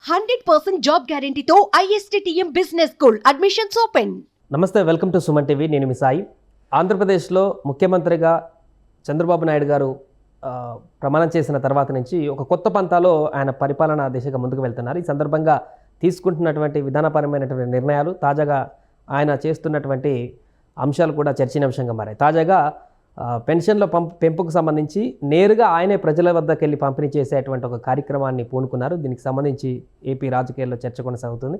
100% job గ్యారంటీతో ISTTM business school admissions open. నమస్తే, welcome to Suman TV. నేను మీ సాయి. ఆంధ్రప్రదేశ్లో ముఖ్యమంత్రిగా చంద్రబాబు నాయుడు గారు ప్రమాణం చేసిన తర్వాత నుంచి ఒక కొత్త పంతాలో ఆయన పరిపాలనా దిశగా ముందుకు వెళ్తున్నారు. ఈ సందర్భంగా తీసుకుంటున్నటువంటి విధానపరమైనటువంటి నిర్ణయాలు, తాజాగా ఆయన చేస్తున్నటువంటి అంశాలు కూడా చర్చనీయాంశంగా మారాయి. తాజాగా పెన్షన్ల పెంపుకు సంబంధించి నేరుగా ఆయనే ప్రజల వద్దకు వెళ్ళి పంపిణీ చేసేటువంటి ఒక కార్యక్రమాన్ని పూనుకున్నారు. దీనికి సంబంధించి ఏపీ రాజకీయాల్లో చర్చ కొనసాగుతుంది.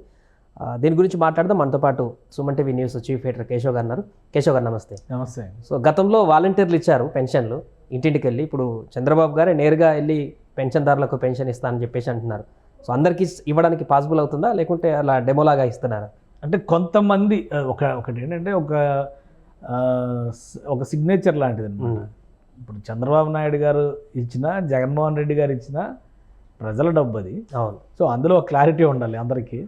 దీని గురించి మాట్లాడదాం. మనతో పాటు Suman TV news chief editor Keshav గారు ఉన్నారు. కేశవ్ గారు నమస్తే. నమస్తే. సో గతంలో వాలంటీర్లు ఇచ్చారు పెన్షన్లు ఇంటింటికి వెళ్ళి. ఇప్పుడు చంద్రబాబు గారే నేరుగా వెళ్ళి పెన్షన్దారులకు పెన్షన్ ఇస్తానని చెప్పేసి అంటున్నారు. సో అందరికీ ఇవ్వడానికి పాసిబుల్ అవుతుందా, లేకుంటే అలా డెమోలాగా ఇస్తున్నారా? అంటే కొంతమంది ఒకటి ఏంటంటే ఒక సిగ్నేచర్ లాంటిది అనమాట. ఇప్పుడు చంద్రబాబు నాయుడు గారు ఇచ్చినా, జగన్మోహన్ రెడ్డి గారు ఇచ్చినా ప్రజల డబ్బు అది. అవును. సో అందులో క్లారిటీ ఉండాలి అందరికీ.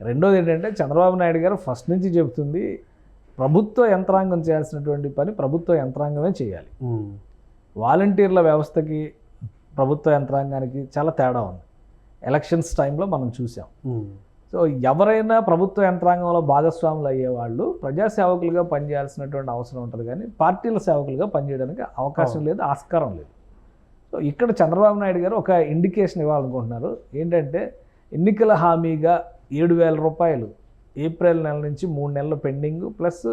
రెండోది ఏంటంటే చంద్రబాబు నాయుడు గారు ఫస్ట్ నుంచి చెబుతుంది ప్రభుత్వ యంత్రాంగం చేయాల్సినటువంటి పని ప్రభుత్వ యంత్రాంగమే చేయాలి. వాలంటీర్ల వ్యవస్థకి ప్రభుత్వ యంత్రాంగానికి చాలా తేడా ఉంది. ఎలక్షన్స్ టైంలో మనం చూసాం. సో ఎవరైనా ప్రభుత్వ యంత్రాంగంలో భాగస్వాములు అయ్యేవాళ్ళు ప్రజాసేవకులుగా పనిచేయాల్సినటువంటి అవసరం ఉంటుంది, కానీ పార్టీల సేవకులుగా పనిచేయడానికి అవకాశం లేదు, ఆస్కారం లేదు. సో ఇక్కడ చంద్రబాబు నాయుడు గారు ఒక ఇండికేషన్ ఇవ్వాలనుకుంటున్నారు. ఏంటంటే ఎన్నికల హామీగా 7,000 రూపాయలు ఏప్రిల్ నెల నుంచి 3 నెలలు పెండింగ్, ప్లస్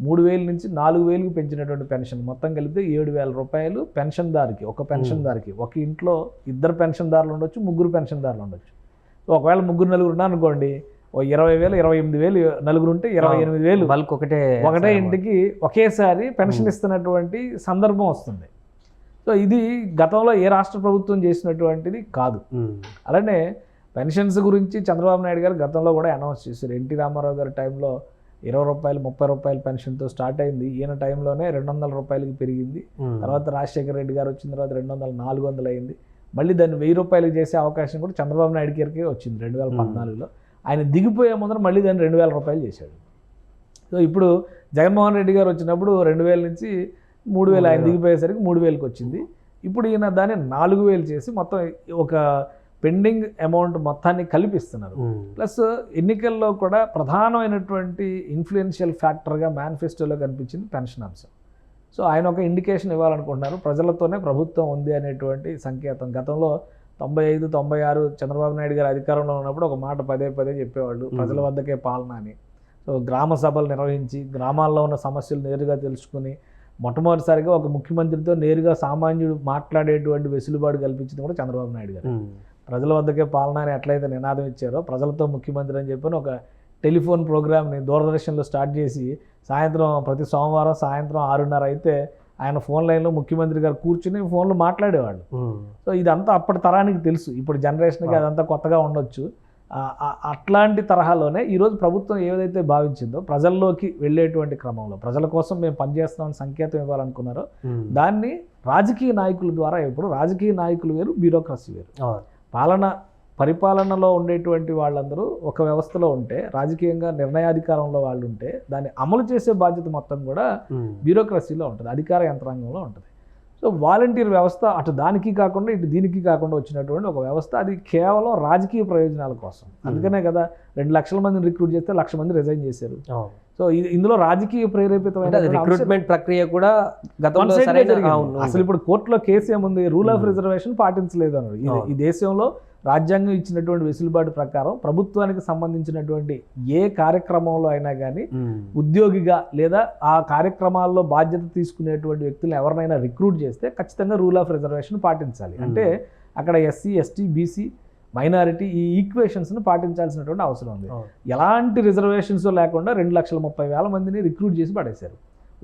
3,000 నుంచి 4,000కి పెంచినటువంటి పెన్షన్ మొత్తం కలిపితే 7,000 రూపాయలు పెన్షన్దారికి, ఒక పెన్షన్దారికి. ఒక ఇంట్లో 2 పెన్షన్దారులు ఉండొచ్చు, 3 పెన్షన్దారులు ఉండొచ్చు. ఒకవేళ 3-4 ఉన్నారనుకోండి, 20,000 28,000, నలుగురు ఉంటే 28,000 బల్క్ ఒకటే ఇంటికి ఒకేసారి పెన్షన్ ఇస్తున్నటువంటి సందర్భం వస్తుంది. సో ఇది గతంలో ఏ రాష్ట్ర ప్రభుత్వం చేసినటువంటిది కాదు. అలానే పెన్షన్స్ గురించి చంద్రబాబు నాయుడు గారు గతంలో కూడా అనౌన్స్ చేశారు. ఎన్టీ రామారావు గారి టైంలో 20 రూపాయలు 30 రూపాయల పెన్షన్తో స్టార్ట్ అయింది. ఈయన టైంలోనే 200 రూపాయలకి పెరిగింది. తర్వాత రాజశేఖర రెడ్డి గారు వచ్చిన తర్వాత 200, 400 అయింది. మళ్ళీ దాన్ని 1000 రూపాయలకి చేసే అవకాశం కూడా చంద్రబాబు నాయుడు గారికి వచ్చింది 2014లో. ఆయన దిగిపోయే ముందర మళ్ళీ దాన్ని 2,000 రూపాయలు చేశాడు. సో ఇప్పుడు జగన్మోహన్ రెడ్డి గారు వచ్చినప్పుడు 2,000 నుంచి 3,000, ఆయన దిగిపోయేసరికి 3,000కి వచ్చింది. ఇప్పుడు ఈయన దాన్ని 4,000 చేసి మొత్తం ఒక పెండింగ్ అమౌంట్ మొత్తాన్ని కల్పిస్తున్నారు. ప్లస్ ఎన్నికల్లో కూడా ప్రధానమైనటువంటి ఇన్ఫ్లుయెన్షియల్ ఫ్యాక్టర్గా మేనిఫెస్టోలో కనిపించింది పెన్షన్ అంశం. సో ఆయన ఒక ఇండికేషన్ ఇవ్వాలనుకుంటున్నారు, ప్రజలతోనే ప్రభుత్వం ఉంది అనేటువంటి సంకేతం. గతంలో 95, 96 చంద్రబాబు నాయుడు గారు అధికారంలో ఉన్నప్పుడు ఒక మాట పదే చెప్పేవాళ్ళు, ప్రజల వద్దకే పాలన అని. సో గ్రామ సభలు నిర్వహించి గ్రామాల్లో ఉన్న సమస్యలు నేరుగా తెలుసుకుని మొట్టమొదటిసారిగా ఒక ముఖ్యమంత్రితో నేరుగా సామాన్యుడు మాట్లాడేటువంటి వెసులుబాటు కల్పించింది కూడా చంద్రబాబు నాయుడు గారు. ప్రజల వద్దకే పాలన అని ఎట్లయితే నినాదం ఇచ్చారో, ప్రజలతో ముఖ్యమంత్రి అని చెప్పని ఒక టెలిఫోన్ ప్రోగ్రామ్ని దూరదర్శన్లో స్టార్ట్ చేసి సాయంత్రం ప్రతి సోమవారం సాయంత్రం 6:30 అయితే ఆయన ఫోన్ లైన్లో ముఖ్యమంత్రి గారు కూర్చుని ఫోన్లో మాట్లాడేవాళ్ళు. సో ఇదంతా అప్పటి తరానికి తెలుసు, ఇప్పుడు జనరేషన్కి అదంతా కొత్తగా ఉండొచ్చు. అట్లాంటి తరహాలోనే ఈరోజు ప్రభుత్వం ఏదైతే భావించిందో ప్రజల్లోకి వెళ్ళేటువంటి క్రమంలో ప్రజల కోసం మేము పనిచేస్తామని సంకేతం ఇవ్వాలనుకున్నారో దాన్ని రాజకీయ నాయకుల ద్వారా, ఇప్పుడు రాజకీయ నాయకులు వేరు, బ్యూరోక్రసీ వేరు. పరిపాలనలో ఉండేటువంటి వాళ్ళందరూ ఒక వ్యవస్థలో ఉంటే, రాజకీయంగా నిర్ణయాధికారంలో వాళ్ళు ఉంటే దాన్ని అమలు చేసే బాధ్యత మొత్తం కూడా బ్యూరోక్రసీలో ఉంటుంది, అధికార యంత్రాంగంలో ఉంటుంది. సో వాలంటీర్ వ్యవస్థ అటు దానికి కాకుండా ఇటు దీనికి కాకుండా వచ్చినటువంటి ఒక వ్యవస్థ. అది కేవలం రాజకీయ ప్రయోజనాల కోసం. అందుకనే కదా 2 లక్షల మందిని రిక్రూట్ చేస్తే 1,00,000 మంది రిజైన్ చేశారు. సో ఇందులో రాజకీయ ప్రేరేపితమైన రిక్రూట్మెంట్ ప్రక్రియ కూడా అసలు ఇప్పుడు కోర్టులో కేసు ఏముంది, రూల్ ఆఫ్ రిజర్వేషన్ పాటించలేదు అన్నారు. ఈ దేశంలో రాజ్యాంగం ఇచ్చినటువంటి వెసులుబాటు ప్రకారం ప్రభుత్వానికి సంబంధించినటువంటి ఏ కార్యక్రమంలో అయినా కానీ ఉద్యోగిగా లేదా ఆ కార్యక్రమాల్లో బాధ్యత తీసుకునేటువంటి వ్యక్తులను ఎవరినైనా రిక్రూట్ చేస్తే ఖచ్చితంగా రూల్ ఆఫ్ రిజర్వేషన్ పాటించాలి. అంటే అక్కడ SC, ST, BC, మైనారిటీ ఈ ఈక్వేషన్స్ను పాటించాల్సినటువంటి అవసరం ఉంది. ఎలాంటి రిజర్వేషన్స్ లేకుండా 2,30,000 మందిని రిక్రూట్ చేసి పడేశారు.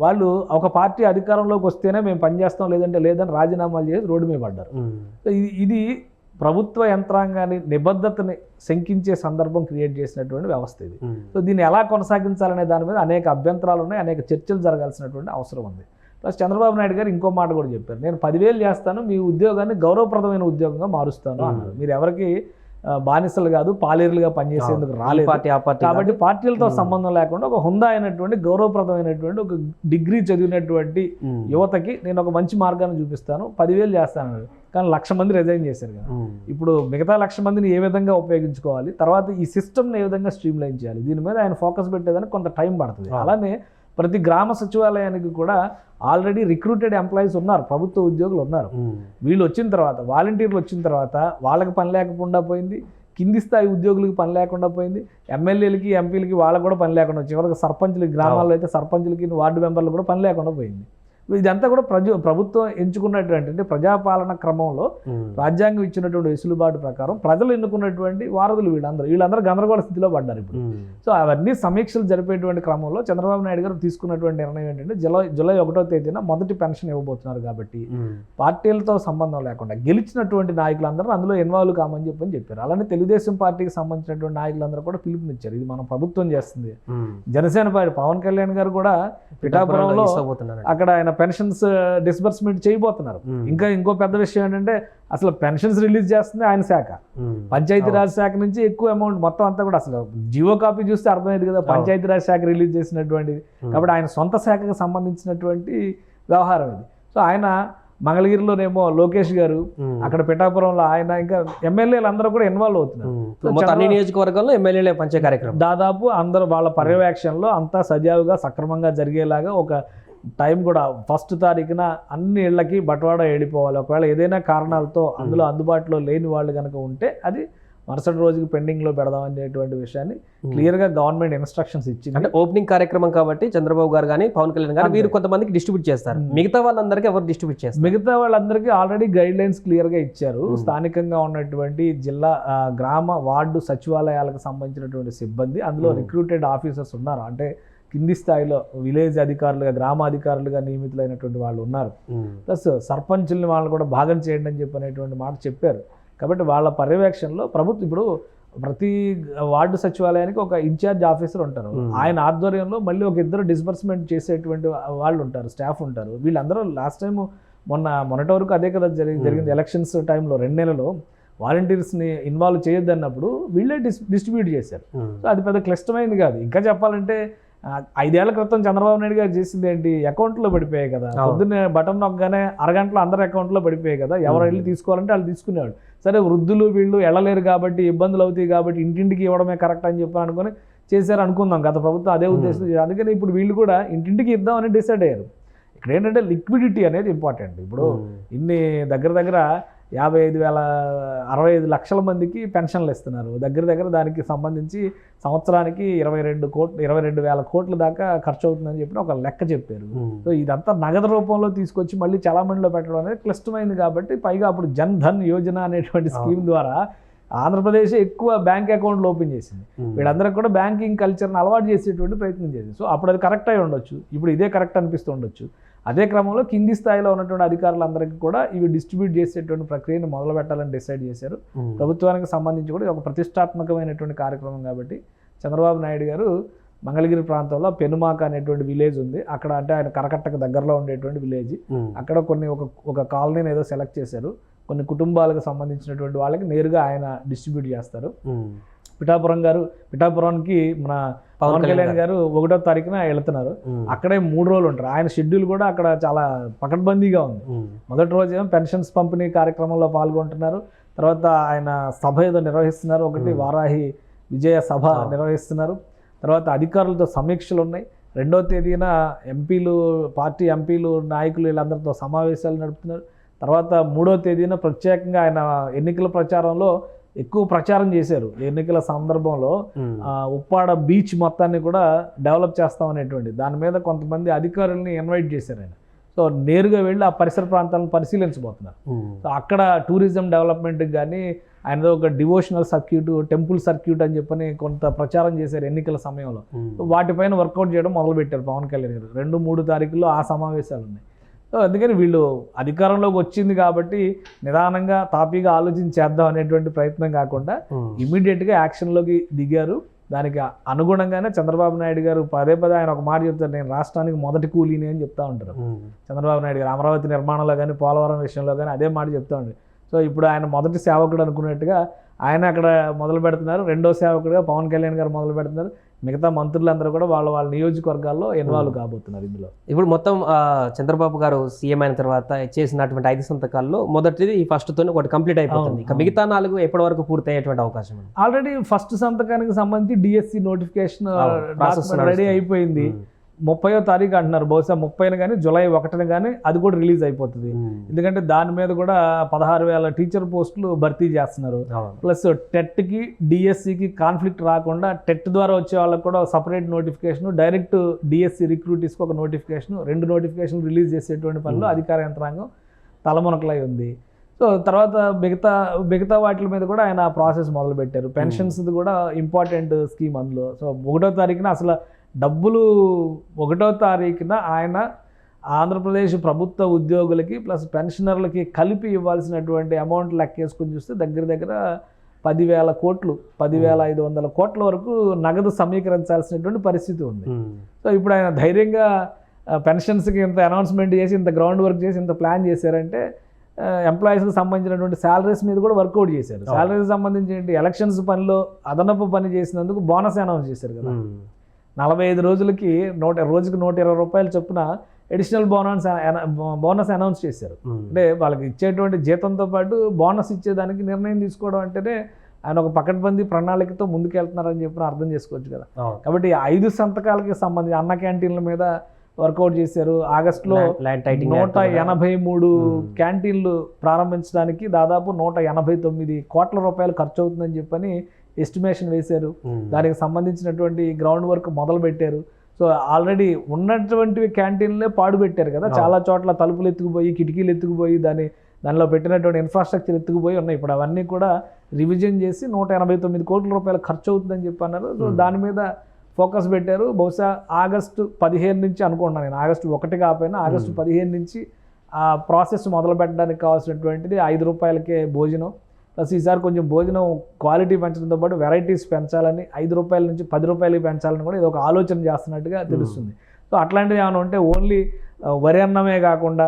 వాళ్ళు ఒక పార్టీ అధికారంలోకి వస్తేనే మేము పనిచేస్తాం, లేదంటే లేదని రాజీనామాలు చేసి రోడ్డు మీద పడ్డారు. ఇది ప్రభుత్వ యంత్రాంగాన్ని, నిబద్ధతని శంకించే సందర్భం క్రియేట్ చేసినటువంటి వ్యవస్థ ఇది. సో దీన్ని ఎలా కొనసాగించాలనే దాని మీద అనేక అభ్యంతరాలు ఉన్నాయి, అనేక చర్చలు జరగాల్సినటువంటి అవసరం ఉంది. ప్లస్ చంద్రబాబు నాయుడు గారు ఇంకో మాట కూడా చెప్పారు, నేను 10,000 చేస్తాను, మీ ఉద్యోగాన్ని గౌరవప్రదమైన ఉద్యోగంగా మారుస్తాను అన్నారు. మీరు ఎవరికి బానిసలు కాదు, పాలేరులుగా పనిచేసేందుకు రాలేదు కాబట్టి పార్టీలతో సంబంధం లేకుండా ఒక హుందా అయినటువంటి, గౌరవప్రదమైనటువంటి, ఒక డిగ్రీ చదివినటువంటి యువతకి నేను ఒక మంచి మార్గాన్ని చూపిస్తాను, 10,000 చేస్తాను. కానీ 1,00,000 మంది రిజైన్ చేశారు కదా. ఇప్పుడు మిగతా 1,00,000 మందిని ఏ విధంగా ఉపయోగించుకోవాలి, తర్వాత ఈ సిస్టమ్ని ఏ విధంగా స్ట్రీమ్లైన్ చేయాలి, దీని మీద ఆయన ఫోకస్ పెట్టేదానికి కొంత టైం పడుతుంది. అలానే ప్రతి గ్రామ సచివాలయానికి కూడా ఆల్రెడీ రిక్రూటెడ్ ఎంప్లాయీస్ ఉన్నారు, ప్రభుత్వ ఉద్యోగులు ఉన్నారు. వీళ్ళు వచ్చిన తర్వాత, వాలంటీర్లు వచ్చిన తర్వాత వాళ్ళకి పని లేకుండా పోయింది, కింది స్థాయి ఉద్యోగులకి పని లేకుండా పోయింది, ఎమ్మెల్యేలకి ఎంపీలకి వాళ్ళకి కూడా పని లేకుండా, చివరికి సర్పంచులకి, గ్రామాల్లో అయితే సర్పంచులకి వార్డు మెంబర్లు కూడా పని లేకుండా పోయింది. ఇదంతా కూడా ప్రభుత్వం ఎంచుకున్నటువంటి, అంటే ప్రజాపాలన క్రమంలో రాజ్యాంగం ఇచ్చినటువంటి వెసులుబాటు ప్రకారం ప్రజలు ఎన్నుకున్నటువంటి వారధులు వీళ్ళందరూ గందరగోళ స్థితిలో పడ్డారు ఇప్పుడు. సో అవన్నీ సమీక్షలు జరిపేటువంటి క్రమంలో చంద్రబాబు నాయుడు గారు తీసుకున్నటువంటి నిర్ణయం ఏంటంటే జూలై 1వ తేదీన మొదటి పెన్షన్ ఇవ్వబోతున్నారు కాబట్టి పార్టీలతో సంబంధం లేకుండా గెలిచినటువంటి నాయకులందరూ అందులో ఇన్వాల్వ్ కామని చెప్పారు. అలానే తెలుగుదేశం పార్టీకి సంబంధించినటువంటి నాయకులందరూ కూడా పిలుపునిచ్చారు, ఇది మనం ప్రభుత్వం చేస్తుంది. జనసేన పార్టీ పవన్ కళ్యాణ్ గారు కూడా పిఠాపురంలో అక్కడ ఆయన పెన్షన్స్ డిస్బర్స్మెంట్ చేయబోతున్నారు. ఇంకో పెద్ద విషయం ఏంటంటే అసలు పెన్షన్స్ రిలీజ్ చేస్తుంది ఆయన శాఖ, పంచాయతీరాజ్ శాఖ నుంచి ఎక్కువ అమౌంట్ మొత్తం అంతా కూడా, అసలు జియో కాపీ చూస్తే అర్థమైంది కదా పంచాయతీరాజ్ శాఖ రిలీజ్ చేసినటువంటిది. కాబట్టి ఆయన సొంత శాఖకు సంబంధించినటువంటి వ్యవహారం ఇది. సో ఆయన మంగళగిరిలోనేమో లోకేష్ గారు, అక్కడ పిఠాపురంలో ఆయన, ఇంకా ఎమ్మెల్యేలు అందరూ కూడా ఇన్వాల్వ్ అవుతున్నారు. అన్ని నియోజకవర్గాల్లో ఎమ్మెల్యేలే పంచే కార్యక్రమం దాదాపు అందరూ వాళ్ళ పర్యవేక్షణలో అంతా సజావుగా సక్రమంగా జరిగేలాగా ఒక టైం కూడా 1వ తారీఖున అన్ని ఇళ్లకి బట్వాడా వెళ్ళిపోవాలి. ఒకవేళ ఏదైనా కారణాలతో అందులో అందుబాటులో లేని వాళ్ళు కనుక ఉంటే అది మరుసటి రోజుకి పెండింగ్లో పెడదాం అనేటువంటి విషయాన్ని క్లియర్గా గవర్నమెంట్ ఇన్స్ట్రక్షన్స్ ఇచ్చింది. అంటే ఓపెనింగ్ కార్యక్రమం కాబట్టి చంద్రబాబు గారు కానీ పవన్ కళ్యాణ్ గారు వీరు కొంతమందికి డిస్ట్రిబ్యూట్ చేస్తారు, మిగతా వాళ్ళందరికీ ఎవరు డిస్ట్రిబ్యూట్ చేస్తారు? మిగతా వాళ్ళందరికీ ఆల్రెడీ గైడ్ లైన్స్ క్లియర్గా ఇచ్చారు. స్థానికంగా ఉన్నటువంటి జిల్లా, గ్రామ, వార్డు సచివాలయాలకు సంబంధించినటువంటి సిబ్బంది, అందులో రిక్రూటెడ్ ఆఫీసర్స్ ఉన్నారు, అంటే కింది స్థాయిలో విలేజ్ అధికారులుగా, గ్రామ అధికారులుగా నియమితులైనటువంటి వాళ్ళు ఉన్నారు. ప్లస్ సర్పంచుల్ని వాళ్ళు కూడా భాగం చేయండి అని చెప్పనేటువంటి మాట చెప్పారు. కాబట్టి వాళ్ళ పర్యవేక్షణలో ప్రభుత్వం ఇప్పుడు ప్రతి వార్డు సచివాలయానికి ఒక ఇన్ఛార్జ్ ఆఫీసర్ ఉంటారు, ఆయన ఆధ్వర్యంలో మళ్ళీ ఒక 2 డిస్బర్స్మెంట్ చేసేటువంటి వాళ్ళు ఉంటారు, స్టాఫ్ ఉంటారు. వీళ్ళందరూ లాస్ట్ టైం మొన్నటి వరకు అదే కదా జరిగింది, ఎలక్షన్స్ టైంలో 2 నెలలు వాలంటీర్స్ని ఇన్వాల్వ్ చేయొద్దన్నప్పుడు వీళ్ళే డిస్ట్రిబ్యూట్ చేశారు. సో అది పెద్ద క్లిష్టమైంది కాదు. ఇంకా చెప్పాలంటే 5 ఏళ్ల క్రితం చంద్రబాబు నాయుడు గారు చేసింది ఏంటి, అకౌంట్లో పడిపోయాయి కదా, పొద్దున్నే బటన్ నొక్కగానే అరగంటలో అందరి అకౌంట్లో పడిపోయాయి కదా, ఎవరు వెళ్ళి తీసుకోవాలంటే వాళ్ళు తీసుకునేవాడు. సరే వృద్ధులు వీళ్ళు వెళ్ళలేరు కాబట్టి, ఇబ్బందులు అవుతాయి కాబట్టి ఇంటింటికి ఇవ్వడమే కరెక్ట్ అని చెప్పి అనుకుని చేశారు అనుకుందాం గత ప్రభుత్వం అదే ఉద్దేశం. అందుకని ఇప్పుడు వీళ్ళు కూడా ఇంటింటికి ఇద్దామని డిసైడ్ అయ్యారు. ఇక్కడ ఏంటంటే లిక్విడిటీ అనేది ఇంపార్టెంట్. ఇప్పుడు ఇన్ని దగ్గర 65 లక్షల మందికి పెన్షన్లు ఇస్తున్నారు. దగ్గర దానికి సంబంధించి సంవత్సరానికి 22,000 కోట్ల దాకా ఖర్చు అవుతుందని చెప్పి ఒక లెక్క చెప్పారు. సో ఇదంతా నగదు రూపంలో తీసుకొచ్చి మళ్ళీ చలామణిలో పెట్టడం అనేది క్లిష్టమైంది. కాబట్టి పైగా అప్పుడు జన్ ధన్ యోజన అనేటువంటి స్కీమ్ ద్వారా ఆంధ్రప్రదేశ్ ఎక్కువ బ్యాంక్ అకౌంట్లు ఓపెన్ చేసింది. వీళ్ళందరికీ కూడా బ్యాంకింగ్ కల్చర్ని అలవాటు చేసేటువంటి ప్రయత్నం చేసింది. సో అప్పుడు అది కరెక్ట్ అయి ఉండొచ్చు, ఇప్పుడు ఇదే కరెక్ట్ అనిపిస్తూ ఉండొచ్చు. అదే క్రమంలో కింది స్థాయిలో ఉన్నటువంటి అధికారులందరికీ కూడా ఇవి డిస్ట్రిబ్యూట్ చేసేటువంటి ప్రక్రియను మొదలు పెట్టాలని డిసైడ్ చేశారు. ప్రభుత్వానికి సంబంధించి కూడా ఒక ప్రతిష్టాత్మకమైనటువంటి కార్యక్రమం కాబట్టి చంద్రబాబు నాయుడు గారు మంగళగిరి ప్రాంతంలో పెనుమాక అనేటువంటి విలేజ్ ఉంది, అక్కడ అంటే ఆయన కరకట్టకు దగ్గరలో ఉండేటువంటి విలేజ్, అక్కడ ఒక కాలనీని ఏదో సెలెక్ట్ చేశారు. కొన్ని కుటుంబాలకు సంబంధించినటువంటి వాళ్ళకి నేరుగా ఆయన డిస్ట్రిబ్యూట్ చేస్తారు. పిఠాపురానికి మన పవన్ కళ్యాణ్ గారు 1వ తారీఖున వెళుతున్నారు. అక్కడే 3 రోజులు ఉంటారు. ఆయన షెడ్యూల్ కూడా అక్కడ చాలా పకడ్బందీగా ఉంది. మొదటి రోజు ఏమో పెన్షన్స్ పంపిణీ కార్యక్రమంలో పాల్గొంటున్నారు, తర్వాత ఆయన సభ ఏదో నిర్వహిస్తున్నారు, ఒకటి వారాహి విజయ సభ నిర్వహిస్తున్నారు, తర్వాత అధికారులతో సమీక్షలు ఉన్నాయి. 2వ తేదీన పార్టీ ఎంపీలు నాయకులు వీళ్ళందరితో సమావేశాలు నడుపుతున్నారు. తర్వాత 3వ తేదీన ప్రత్యేకంగా ఆయన ఎన్నికల ప్రచారంలో ఎక్కువ ప్రచారం చేశారు. ఎన్నికల సందర్భంలో ఉప్పాడ బీచ్ మొత్తాన్ని కూడా డెవలప్ చేస్తామనేటువంటి దాని మీద కొంతమంది అధికారుల్ని ఇన్వైట్ చేశారు ఆయన. సో నేరుగా వెళ్ళి ఆ పరిసర ప్రాంతాలను పరిశీలించబోతున్నారు. సో అక్కడ టూరిజం డెవలప్మెంట్కి కానీ ఆయనదో ఒక డివోషనల్ సర్క్యూట్, టెంపుల్ సర్క్యూట్ అని చెప్పని కొంత ప్రచారం చేశారు ఎన్నికల సమయంలో. వాటిపైన వర్కౌట్ చేయడం మొదలుపెట్టారు పవన్ కళ్యాణ్ గారు. 2-3 తారీఖుల్లో ఆ సమావేశాలు ఉన్నాయి. సో అందుకని వీళ్ళు అధికారంలోకి వచ్చింది కాబట్టి నిదానంగా తాపీగా ఆలోచించేద్దాం అనేటువంటి ప్రయత్నం కాకుండా ఇమీడియట్గా యాక్షన్లోకి దిగారు. దానికి అనుగుణంగానే చంద్రబాబు నాయుడు గారు పదే ఆయన ఒక మాట చెప్తారు, నేను రాష్ట్రానికి మొదటి కూలీని అని చెప్తా ఉంటారు చంద్రబాబు నాయుడు గారు. అమరావతి నిర్మాణంలో కానీ పోలవరం విషయంలో కానీ అదే మాట చెప్తా ఉంటారు. సో ఇప్పుడు ఆయన మొదటి సేవకుడు అనుకున్నట్టుగా ఆయన అక్కడ మొదలు పెడుతున్నారు, 2వ సేవకుడుగా పవన్ కళ్యాణ్ గారు మొదలు పెడుతున్నారు. మిగతా మంత్రులందరూ కూడా వాళ్ళ నియోజకవర్గాల్లో ఇన్వాల్వ్ కాబోతున్నారు ఇందులో. ఇప్పుడు మొత్తం చంద్రబాబు గారు సీఎం అయిన తర్వాత చేసినటువంటి 5 సంతకాల్లో మొదటిది ఈ ఫస్ట్ తోనే ఒకటి కంప్లీట్ అయిపోతుంది. ఇక మిగతా 4 ఎప్పటి వరకు పూర్తి అయ్యేటువంటి అవకాశం ఉంది? ఆల్రెడీ ఫస్ట్ సంతకానికి సంబంధించి డిఎస్సి నోటిఫికేషన్ రెడీ అయిపోయింది. 30వ తారీఖు అంటున్నారు, బహుశా 30న కానీ జూలై 1న కానీ అది కూడా రిలీజ్ అయిపోతుంది. ఎందుకంటే దాని మీద కూడా 16,000 టీచర్ పోస్టులు భర్తీ చేస్తున్నారు. ప్లస్ టెట్కి డిఎస్సికి కాన్ఫ్లిక్ట్ రాకుండా టెట్ ద్వారా వచ్చే వాళ్ళకి కూడా సపరేట్ నోటిఫికేషన్, డైరెక్ట్ డిఎస్సి రిక్రూటీస్కి ఒక నోటిఫికేషన్, 2 నోటిఫికేషన్ రిలీజ్ చేసేటువంటి పనులు అధికార యంత్రాంగం తలమునకలై ఉంది. సో తర్వాత మిగతా వాటి మీద కూడా ఆయన ప్రాసెస్ మొదలుపెట్టారు. పెన్షన్స్ కూడా ఇంపార్టెంట్ స్కీమ్ అందులో. సో 1వ తారీఖున అసలు డబ్బులు 1వ తారీఖున ఆయన ఆంధ్రప్రదేశ్ ప్రభుత్వ ఉద్యోగులకి ప్లస్ పెన్షనర్లకి కలిపి ఇవ్వాల్సినటువంటి అమౌంట్ లెక్కేసుకుని చూస్తే దగ్గర 10,000 కోట్లు, 10,500 కోట్ల వరకు నగదు సమీకరించాల్సినటువంటి పరిస్థితి ఉంది. సో ఇప్పుడు ఆయన ధైర్యంగా పెన్షన్స్కి ఇంత అనౌన్స్మెంట్ చేసి, ఇంత గ్రౌండ్ వర్క్ చేసి, ఇంత ప్లాన్ చేశారంటే ఎంప్లాయీస్కి సంబంధించినటువంటి శాలరీస్ మీద కూడా వర్కౌట్ చేశారు. శాలరీకి సంబంధించి ఎలక్షన్స్ పనిలో అదనపు పని చేసినందుకు బోనస్ అనౌన్స్ చేశారు కదా. 45 రోజులకి రోజుకి 120 రూపాయలు చొప్పున అడిషనల్ బోనస్ అనౌన్స్ చేశారు. అంటే వాళ్ళకి ఇచ్చేటువంటి జీతంతో పాటు బోనస్ ఇచ్చేదానికి నిర్ణయం తీసుకోవడం అంటేనే ఆయన ఒక పకడ్బందీ ప్రణాళికతో ముందుకెళ్తున్నారని చెప్పి అర్థం చేసుకోవచ్చు కదా. కాబట్టి 5 సంతకాలకి సంబంధించి అన్న క్యాంటీన్ల మీద వర్కౌట్ చేశారు. ఆగస్టులో 183 క్యాంటీన్లు ప్రారంభించడానికి దాదాపు 189 కోట్ల రూపాయలు ఖర్చు అవుతుందని చెప్పని ఎస్టిమేషన్ వేశారు. దానికి సంబంధించినటువంటి గ్రౌండ్ వర్క్ మొదలు పెట్టారు. సో ఆల్రెడీ ఉన్నటువంటి క్యాంటీన్లే పాడుపెట్టారు కదా. చాలా చోట్ల తలుపులు ఎత్తుకుపోయి, కిటికీలు ఎత్తుకుపోయి, దానిలో పెట్టినటువంటి ఇన్ఫ్రాస్ట్రక్చర్ ఎత్తుకుపోయి ఉన్నాయి. ఇప్పుడు అవన్నీ కూడా రివిజన్ చేసి 189 కోట్ల రూపాయలు ఖర్చు అవుతుందని చెప్పి అన్నారు. సో దాని మీద ఫోకస్ పెట్టారు. బహుశా ఆగస్టు 15 నుంచి అనుకుంటున్నాను నేను, ఆగస్టు 1 కాకపోయినా ఆగస్టు 15 నుంచి ఆ ప్రాసెస్ మొదలు పెట్టడానికి కావాల్సినటువంటిది 5 రూపాయలకే భోజనం. ప్లస్ ఈసారి కొంచెం భోజనం క్వాలిటీ పెంచడంతో పాటు వెరైటీస్ పెంచాలని, 5 రూపాయల నుంచి 10 రూపాయలకి పెంచాలని కూడా ఇది ఒక ఆలోచన చేస్తున్నట్టుగా తెలుస్తుంది. సో అట్లాంటివి ఏమైనా ఉంటే ఓన్లీ వరి అన్నమే కాకుండా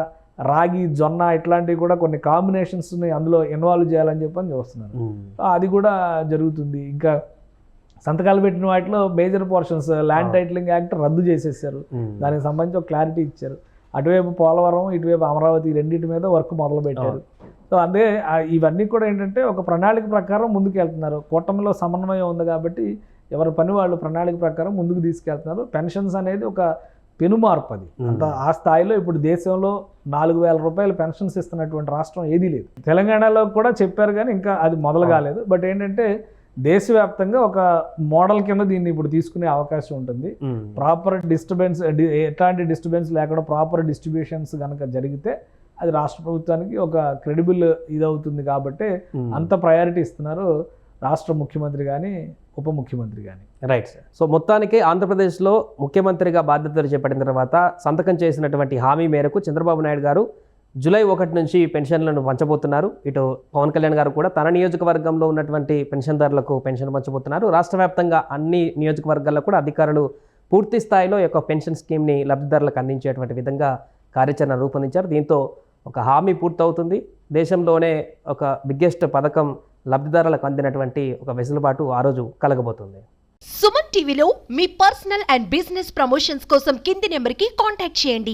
రాగి, జొన్న ఇట్లాంటివి కూడా కొన్ని కాంబినేషన్స్ని అందులో ఇన్వాల్వ్ చేయాలని చెప్పని చూస్తున్నారు. అది కూడా జరుగుతుంది. ఇంకా సంతకాలు పెట్టిన వాటిలో major portions land titling act రద్దు చేసేసారు. దానికి సంబంధించి ఒక క్లారిటీ ఇచ్చారు. అటువైపు పోలవరం, ఇటువైపు అమరావతి రెండింటి మీద వర్క్ మొదలు పెట్టారు. సో అదే ఇవన్నీ కూడా ఏంటంటే ఒక ప్రణాళిక ప్రకారం ముందుకు వెళ్తున్నారు. కూటమిలో సమన్వయం ఉంది కాబట్టి ఎవరి పని వాళ్ళు ప్రణాళిక ప్రకారం ముందుకు తీసుకెళ్తున్నారు. పెన్షన్స్ అనేది ఒక పెనుమార్పు. అది అంత ఆ స్థాయిలో ఇప్పుడు దేశంలో 4,000 రూపాయలు పెన్షన్స్ ఇస్తున్నటువంటి రాష్ట్రం ఏదీ లేదు. తెలంగాణలో కూడా చెప్పారు కానీ ఇంకా అది మొదలు కాలేదు. బట్ ఏంటంటే దేశవ్యాప్తంగా ఒక మోడల్ కింద దీన్ని ఇప్పుడు తీసుకునే అవకాశం ఉంటుంది. ప్రాపర్ డిస్టర్బెన్స్, ఎట్లాంటి డిస్టర్బెన్స్ లేకుండా ప్రాపర్ డిస్ట్రిబ్యూషన్స్ కనుక జరిగితే అది రాష్ట్ర ప్రభుత్వానికి ఒక క్రెడిబుల్ ఇదవుతుంది. కాబట్టి అంత ప్రయారిటీ ఇస్తున్నారు రాష్ట్ర ముఖ్యమంత్రి కానీ ఉప ముఖ్యమంత్రి కానీ. Right sir. సో మొత్తానికి ఆంధ్రప్రదేశ్లో ముఖ్యమంత్రిగా బాధ్యతలు చేపట్టిన తర్వాత సంతకం చేసినటువంటి హామీ మేరకు చంద్రబాబు నాయుడు గారు జూలై 1 నుంచి పెన్షన్లను పంచబోతున్నారు. ఇటు పవన్ కళ్యాణ్ గారు కూడా తన నియోజకవర్గంలో ఉన్నటువంటి పెన్షన్దారులకు పెన్షన్ పంచబోతున్నారు. రాష్ట్ర వ్యాప్తంగా అన్ని నియోజకవర్గాల్లో కూడా అధికారులు పూర్తి స్థాయిలో ఈ యొక్క పెన్షన్ స్కీమ్ని లబ్ధిదారులకు అందించేటువంటి విధంగా కార్యాచరణ రూపొందించారు. దీంతో ఒక హామీ పూర్తవుతుంది. దేశంలోనే ఒక బిగ్గెస్ట్ పథకం లబ్ధిదారులకు అందినటువంటి ఒక వెసులుబాటు ఆ రోజు కలగబోతుంది. సుమన్ టీవీలో మీ పర్సనల్ అండ్ బిజినెస్ ప్రమోషన్స్ కోసం కింది నెంబర్కి కాంటాక్ట్ చేయండి.